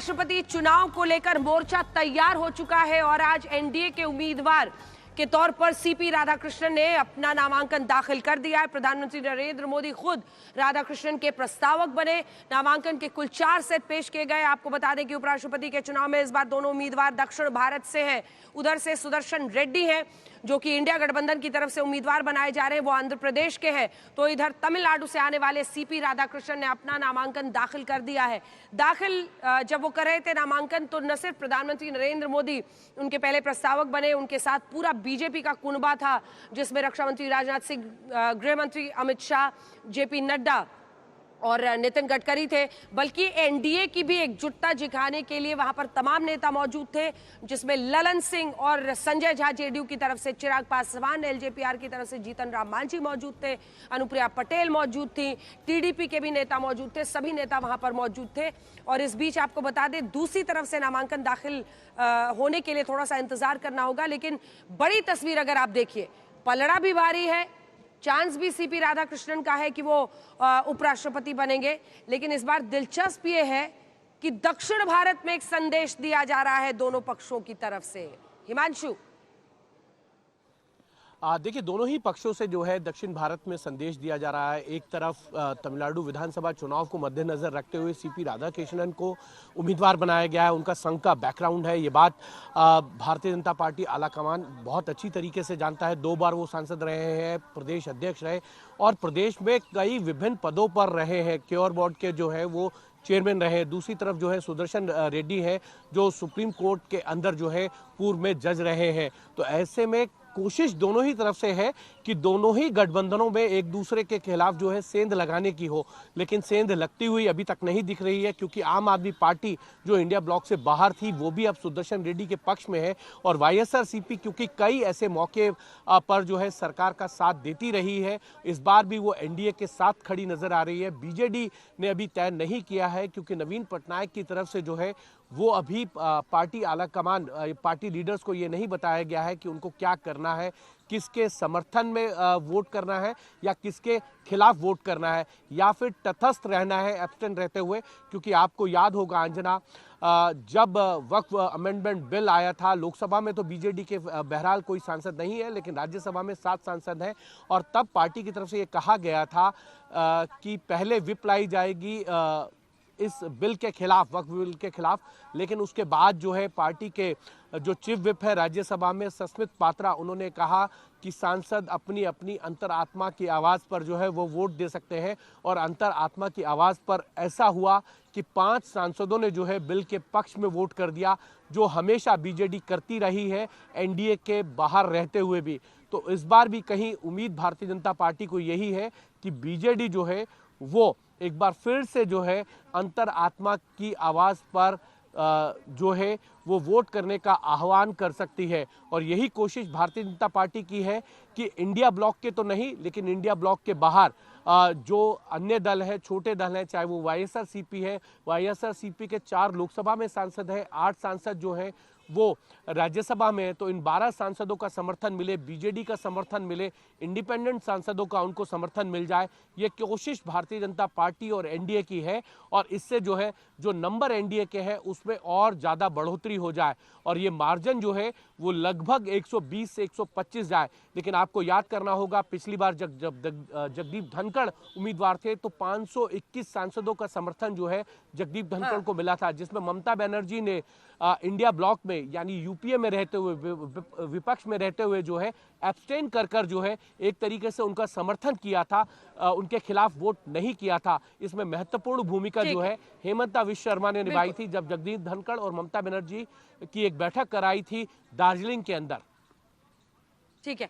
उपराष्ट्रपति चुनाव को लेकर मोर्चा तैयार हो चुका है और आज एनडीए के उम्मीदवार के तौर पर सीपी राधाकृष्णन ने अपना नामांकन दाखिल कर दिया है। प्रधानमंत्री नरेंद्र मोदी खुद राधाकृष्णन के प्रस्तावक बने। नामांकन के कुल 4 सेट पेश किए गए। आपको बता दें कि उपराष्ट्रपति के चुनाव में इस बार दोनों उम्मीदवार दक्षिण भारत से हैं। उधर से सुदर्शन रेड्डी हैं जो कि इंडिया गठबंधन की तरफ से उम्मीदवार बनाए जा रहे हैं, वो आंध्र प्रदेश के हैं। तो इधर तमिलनाडु से आने वाले सीपी राधाकृष्णन ने अपना नामांकन दाखिल कर दिया है। दाखिल जब वो कर रहे थे नामांकन, तो न सिर्फ प्रधानमंत्री नरेंद्र मोदी उनके पहले प्रस्तावक बने, उनके साथ पूरा बीजेपी का कुनबा था, जिसमें रक्षा मंत्री राजनाथ सिंह, गृह मंत्री अमित शाह, जेपी नड्डा और नितिन गडकरी थे। बल्कि एनडीए की भी एकजुटता दिखाने के लिए वहां पर तमाम नेता मौजूद थे, जिसमें ललन सिंह और संजय झा जेडीयू की तरफ से, चिराग पासवान एलजेपीआर की तरफ से, जीतन राम मांझी मौजूद थे, अनुप्रिया पटेल मौजूद थी, टीडीपी के भी नेता मौजूद थे, सभी नेता वहां पर मौजूद थे। और इस बीच आपको बता दें, दूसरी तरफ से नामांकन दाखिल होने के लिए थोड़ा सा इंतजार करना होगा। लेकिन बड़ी तस्वीर अगर आप देखिए, पलड़ा भी भारी है, चांस भी सीपी राधाकृष्णन का है कि वो उपराष्ट्रपति बनेंगे। लेकिन इस बार दिलचस्प ये है कि दक्षिण भारत में एक संदेश दिया जा रहा है दोनों पक्षों की तरफ से। हिमांशु, देखिए, दोनों ही पक्षों से जो है दक्षिण भारत में संदेश दिया जा रहा है। एक तरफ तमिलनाडु विधानसभा चुनाव को मद्देनजर रखते हुए सीपी राधाकृष्णन को उम्मीदवार बनाया गया है। उनका संघ का बैकग्राउंड है, ये बात भारतीय जनता पार्टी आलाकमान बहुत अच्छी तरीके से जानता है। 2 बार वो सांसद रहे हैं, प्रदेश अध्यक्ष रहे और प्रदेश में कई विभिन्न पदों पर रहे हैं। क्योर बोर्ड के जो है वो चेयरमैन रहे। दूसरी तरफ जो है सुदर्शन रेड्डी है, जो सुप्रीम कोर्ट के अंदर जो है पूर्व में जज रहे हैं। तो ऐसे में कोशिश दोनों ही तरफ से है कि दोनों ही गठबंधनों में एक दूसरे के खिलाफ जो है सेंध लगाने की हो, लेकिन सेंध लगती हुई अभी तक नहीं दिख रही है, क्योंकि आम आदमी पार्टी जो इंडिया ब्लॉक से बाहर थी वो भी अब सुदर्शन रेड्डी के पक्ष में है और वाईएसआरसीपी क्योंकि कई ऐसे मौके पर जो है सरकार का साथ देती रही है, इस बार भी वो एनडीए के साथ खड़ी नजर आ रही है। बीजेडी ने अभी तय नहीं किया है, क्योंकि नवीन पटनायक की तरफ से जो है वो अभी पार्टी आलाकमान, पार्टी लीडर्स को ये नहीं बताया गया है कि उनको क्या करना है, किसके समर्थन में वोट करना है या किसके खिलाफ वोट करना है, या फिर तटस्थ रहना है एब्स्टेंट रहते हुए। क्योंकि आपको याद होगा अंजना, जब वक्फ अमेंडमेंट बिल आया था लोकसभा में, तो बीजेडी के बहरहाल कोई सांसद नहीं है, लेकिन राज्यसभा में 7 सांसद हैं और तब पार्टी की तरफ से ये कहा गया था कि पहले व्हिप लाई जाएगी इस बिल के खिलाफ, वक्फ बिल के खिलाफ। लेकिन उसके बाद जो है पार्टी के जो चीफ व्हिप है राज्यसभा में सस्मित पात्रा, उन्होंने कहा कि सांसद अपनी अपनी अंतरात्मा की आवाज़ पर जो है वो वोट दे सकते हैं। और अंतरात्मा की आवाज़ पर ऐसा हुआ कि 5 सांसदों ने जो है बिल के पक्ष में वोट कर दिया, जो हमेशा बीजेडी करती रही है एनडीए के बाहर रहते हुए भी। तो इस बार भी कहीं उम्मीद भारतीय जनता पार्टी को यही है कि बीजेडी जो है वो एक बार फिर से जो है अंतरात्मा की आवाज़ पर जो है वो वोट करने का आह्वान कर सकती है। और यही कोशिश भारतीय जनता पार्टी की है कि इंडिया ब्लॉक के तो नहीं, लेकिन इंडिया ब्लॉक के बाहर जो अन्य दल है, छोटे दल हैं, चाहे वो वाईएसआरसीपी है, वाईएसआरसीपी के 4 लोकसभा में सांसद हैं, 8 सांसद जो हैं वो राज्यसभा में है। तो इन 12 सांसदों का समर्थन मिले, बीजेडी का समर्थन मिले, इंडिपेंडेंट सांसदों का उनको समर्थन मिल जाए, ये कोशिश भारतीय जनता पार्टी और एनडीए की है। और इससे जो है जो नंबर एनडीए के हैं उसमें और ज़्यादा बढ़ोतरी हो जाए और ये मार्जिन जो है वो लगभग 120 से 125 जाए। लेकिन आपको याद करना होगा, पिछली बार जब जगदीप धनखड़ उम्मीदवार थे तो 521 सांसदों का समर्थन जो है जगदीप धनखड़ को मिला था, जिसमें ममता बनर्जी ने इंडिया ब्लॉक में यानी यूपीए में रहते हुए, विपक्ष में रहते हुए जो है एब्सटेन कर जो है एक तरीके से उनका समर्थन किया था, उनके खिलाफ वोट नहीं किया था। इसमें महत्वपूर्ण भूमिका जो है हेमंता विश्व शर्मा ने निभाई थी, जब जगदीप धनखड़ और ममता बनर्जी की एक बैठक कराई थी दार्जिलिंग के अंदर। ठीक है।